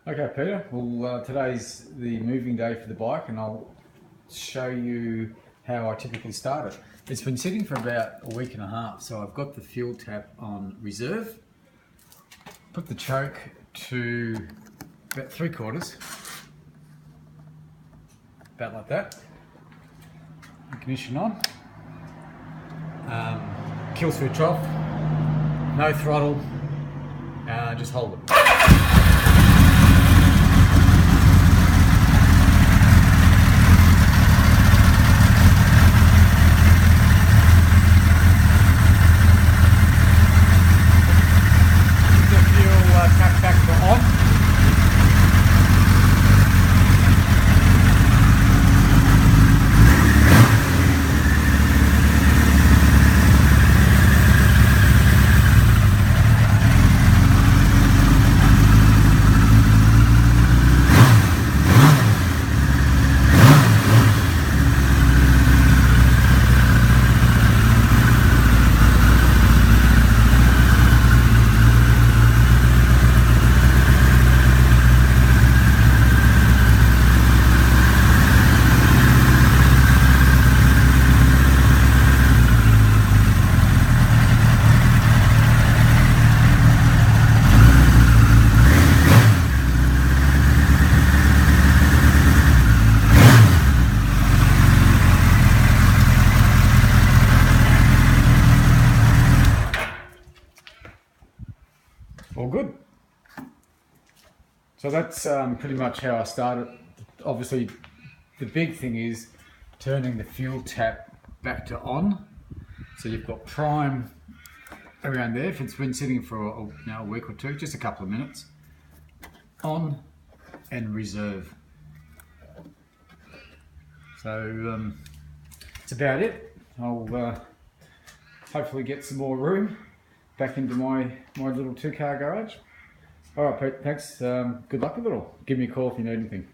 Okay, Peter. Well, today's the moving day for the bike, and I'll show you how I typically start it. It's been sitting for about a week and a half, so I've got the fuel tap on reserve. Put the choke to about 3/4, about like that. Ignition on. Kill switch off. No throttle. Just hold it. All good. So that's pretty much how I started. Obviously, the big thing is turning the fuel tap back to on. So you've got prime around there. If it's been sitting for a week or two, just a couple of minutes. On and reserve. So that's about it. I'll hopefully get some more room back into my little 2-car garage. All right, Pete, thanks. Good luck with it all. Give me a call if you need anything.